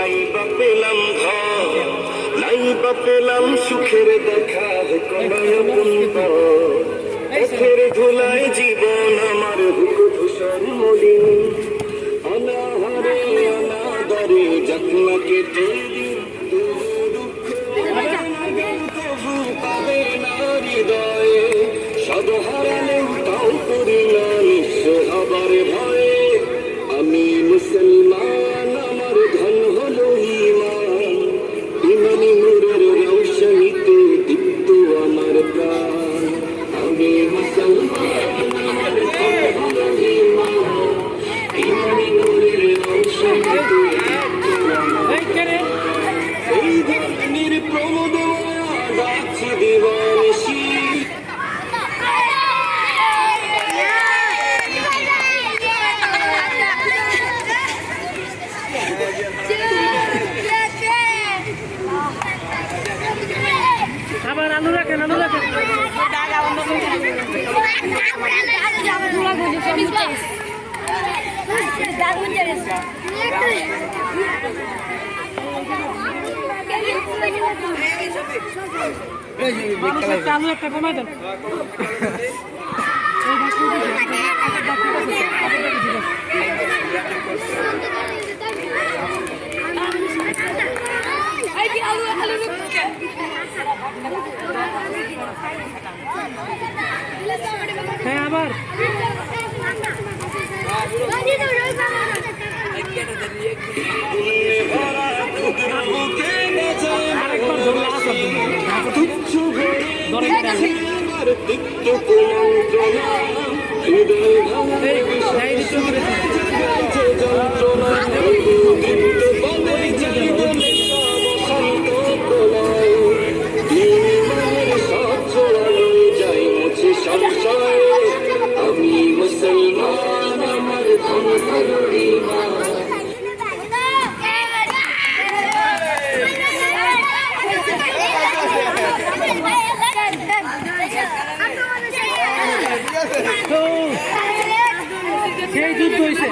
নাই বা পেলাম ঘর, নাই বা পেলাম সুখের দেখা পথের ধুলায় জীবন আমার বুক ভূষণ মলিন, অনাহারে অনাদারে যত্ন কেটে পাবে না হৃদয়ে, সব হারালেও তাও করি না নিঃস্ব হবার ভয়ে। আমি মুসলমান, আমার ধন হলো ঈমান, ইমানি নূরের রৌশনীতে দীপ্ত আমার প্রাণ। আমি মুসলমান, আমার ধন হলো ঈমান, ইমানি নূরের রৌশনীতে দীপ্ত আমার প্রাণ। এই ধরনের প্রমোদ যাচ্ছি দিবানিশি, আবার আলু রাখেন, আলু রাখেন। আলু একটা কমাই দেন। হ্যাঁ আবার আরেকবার ধরলে আসার আমি মুসলমান, আমার ধন হলো ঈমান। সেই যুদ্ধ হয়েছে।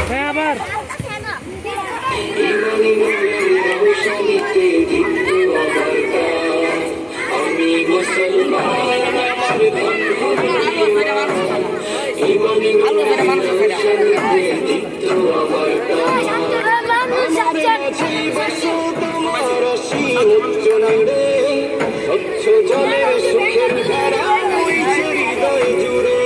হ্যাঁ আবার আমি মুসলমান, আমার ধন হলো ঈমান, ইমানি নূরের রৌশনীতে দীপ্ত আমার প্রাণ। আমার মাঝে বসো তোমার অসীম উচ্চ নূরে, স্বচ্ছ জলের সুখের ধারা বইছে হৃদয় জুড়ে।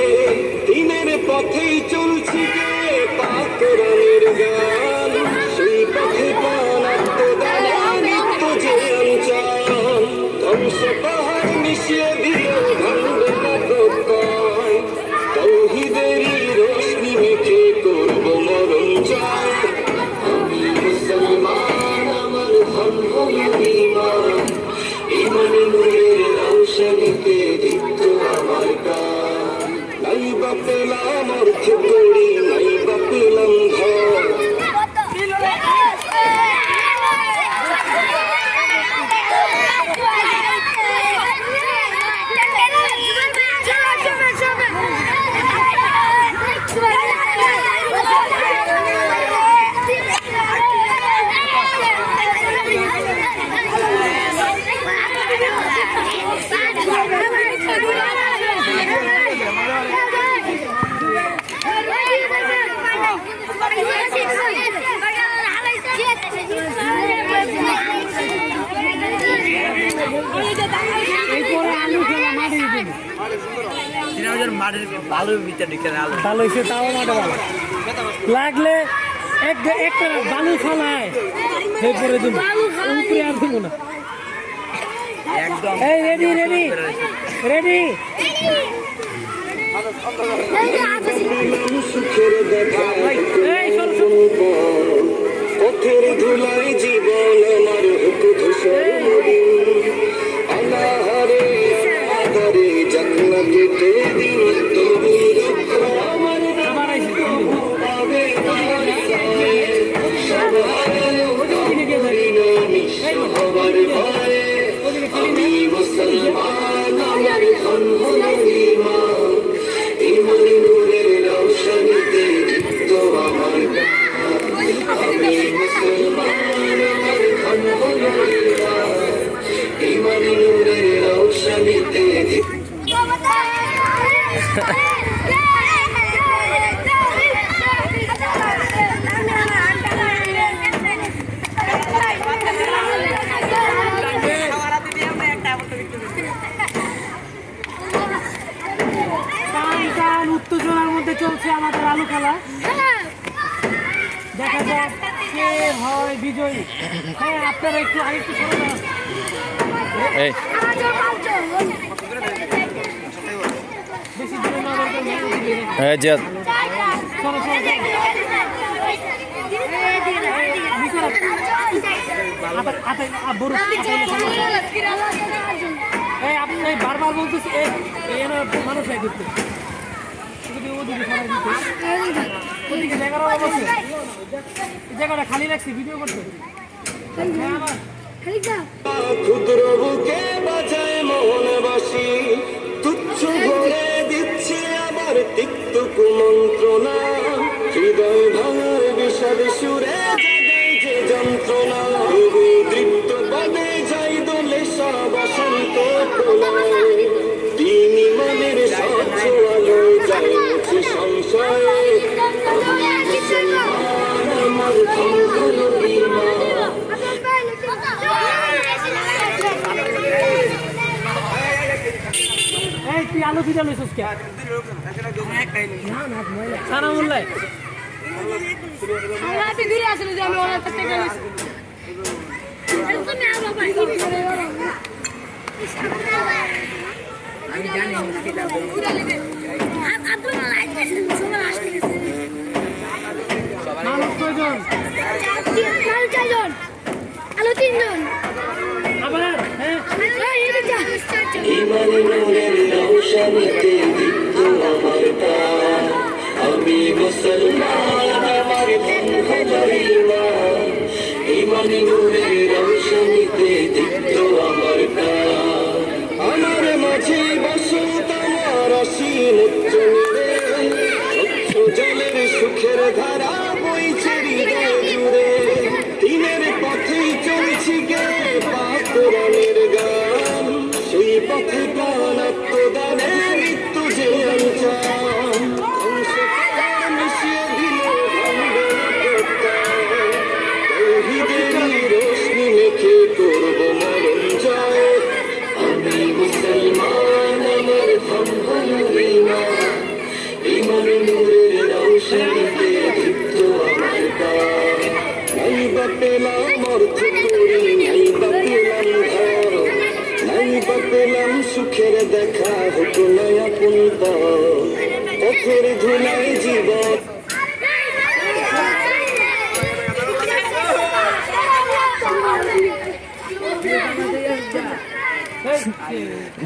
দিনের পথেই চলছি গে পাক রানের গান, সেই পথে প্রাণ আত্মদানে নিত্য যে অঞ্চল। ধ্বংস পাহাড় মিশিয়ে দিল ভাঙবে না প্রত্যয়, তৌহিদেরই রোশনি মেখে করব মরণ জয়। আমি মুসলমান, আমার ধন হলো ঈমান, ইমানি নূরের রৌশনীতে দীপ্ত আমার প্রাণ। নাই বা পেলাম অর্থ করি, নাই বা পেলাম ধন, ভালো হয়েছে, তাও মাঠে ভালো লাগলে একটা বালু ফালায় এরপরে দেবো, উপরে আর দেবো না। এই রেডি রেডি রেডি সুখের দেখা দেখা যাক কে হয় বিজয়ী। হ্যাঁ আপনারা একটু আরেকটু সরে যান। এই বেশি দূরে না দরকার নেই। জিয়াদ সরো সরো আপনি বারবার বলতেছি মানুষ করতে ওদিকে জায়গাটা অবশ্য জায়গাটা খালি রাখছি ভিডিও করতে। ক্ষুদ্র বুকে বাজায় মোহনবাসী, তুচ্ছ ভরে দিচ্ছে আবার তিক্ত কুমন্ত্রণা, হৃদয় ভাঙার বিষাদ সুরে জাগায় যে যন্ত্রণা, তবু তৃপ্ত পদে যাই দোলে বসন্ত প্রলয়, তিনি মনের স্বচ্ছ আলোয় যায় মুছে সংশয়, আমি মুসলমান আমার ধন বিমান। এই তুই আলু ফিটা লইছিস কে? সানা মোল্লাই মানুষ কয়জন? আলো 3 জন। আবার হ্যাঁ ইমান নূরের রৌশনীতে দীপ্ত আমার প্রাণ, আমি মুসলমান আমার ধন হলো ঈমান, ইমান নূরের রৌশনীতে দীপ্ত আমার প্রাণ, আমার মাঝে বসত আমার অসীম উচ্চ নীড়ে, স্বচ্ছ জলের সুখের ধারা বইছে হৃদয় জুড়ে, দিনের পথেই চলছি গে পাকুরানের গান, সেই পথে প্রাণ আত্মদানে মৃত্যু যে অঞ্চল, ধ্বংসকার মিশিয়ে দিল ভাঙবে তৌহিদেরই রোশনি মেখে করব মরণ জয়, আমি মুসলমান আমার ধন হলো ঈমান, ঈমান নূরের রৌশনীতে দীপ্ত আমার প্রাণ, নাই বা পেলাম অর্থ করি, নাই বা পেলাম ধন, নাই বা পেলাম সুখের দেখা, হতো না আপন পথের ধুলায় জীবন।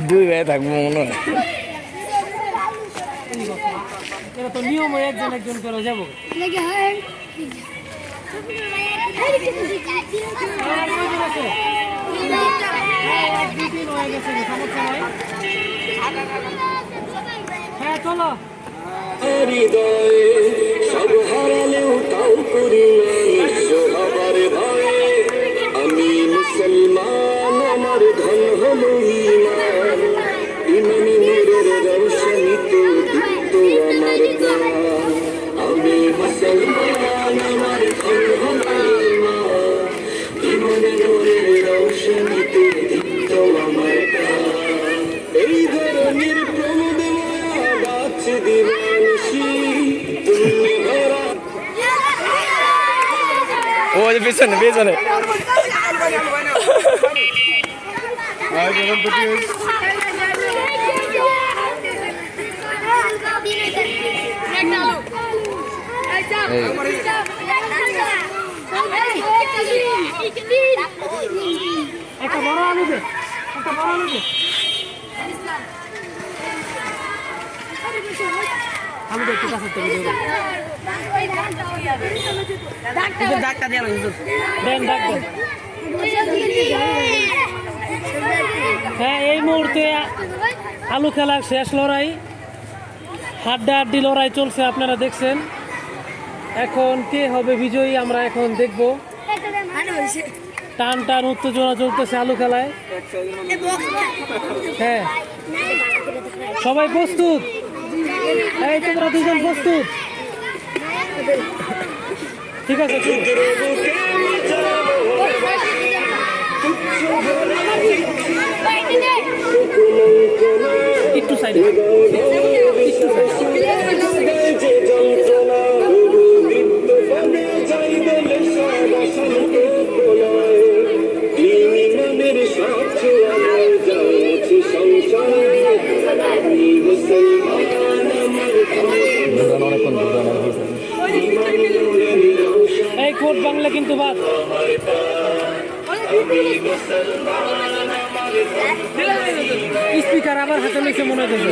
দুই ভাই থাকবো মনে হয়। এটা তো নিয়ম একজন একজন করে যাবো। হ্যাঁ চলো হৃদয়ে সব হারালেও তাও করি না নিঃস্ব হবার ভয়ে, আমি মুসলমান আমার ধন হলো ঈমান, ঈমানি নূরের রৌশনীতে দীপ্ত আমার প্রাণ, আমি মুসলমান আমার ধন হলো ঈমান, ঈমানি নূরের রৌশনীতে দীপ্ত আমার প্রাণ, এই ধরনের প্রমোদ মায়া গাছ দিবানিশি তুমি ভরা। ও যে পেছনে পেছনে একটা বড় আলু দে, একটা বড় আলু দে, আলু দে একটু কাছে থেকে দেবো। ডাক্তার দিয়ে দেন ডাক্তার। হ্যাঁ এই মুহূর্তে আলু খেলার শেষ লড়াই, হাড্ডাহাড্ডি লড়াই চলছে আপনারা দেখছেন। এখন কে হবে বিজয়ী আমরা এখন দেখব। টান টান উত্তেজনা চলতেছে আলু খেলায়। হ্যাঁ সবাই প্রস্তুত? এই তোমরা দুজন প্রস্তুত? ঠিক আছে একটু সাইডে, একটু সাইডে। ভোট বাংলা কিন্তু বাদ। স্পিকার আবার হাতে নিচে মনে হয় দেখবে।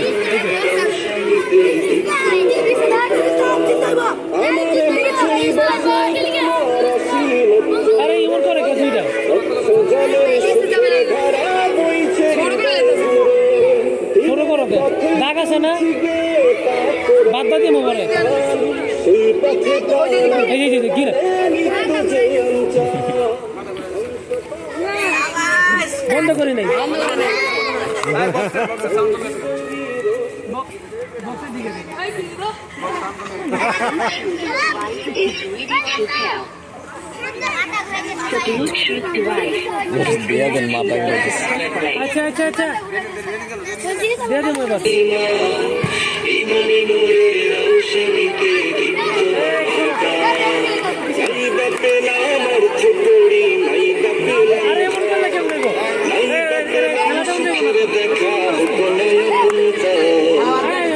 আরে ইমন করে কে দুইটা শুরু করো কে দাগ আছে না বাদ দিয়ে মোবাইলে এই যে কি রে বন্ধ করি নাই বিয়া দেন মাথা আচ্ছা আচ্ছা আচ্ছা দিয়ে দেবো এবার আরে এমন করলে কেমন গো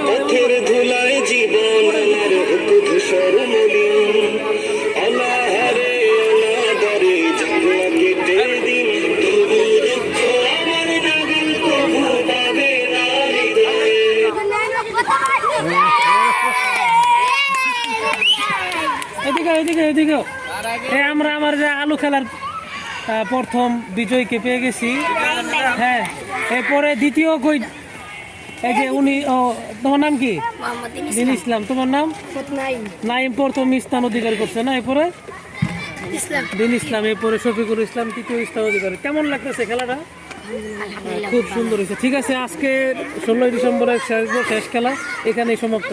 পথের ধুলায় জীবন আমার ধূসর মলিন অনাহারে অনাদরে জানলা কেটে দিন তবু দুঃখ আমার নাগিন তবু পাবে না হৃদয়ে এদিকে এদিকে এদিকে আমরা আমার যে আলু খেলার প্রথম বিজয়কে পেয়ে গেছি হ্যাঁ এরপরে দ্বিতীয় কই এই যে উনি তোমার নাম কি দিন ইসলাম তোমার নাম নাইম প্রথম স্থান অধিকার করছে না এরপরে দিন ইসলাম এরপরে শফিকুল ইসলাম তৃতীয় স্থান অধিকারী কেমন লাগতেছে খেলাটা খুব সুন্দর হয়েছে ঠিক আছে আজকে 16 ডিসেম্বরের শেষ খেলা এখানেই সমাপ্ত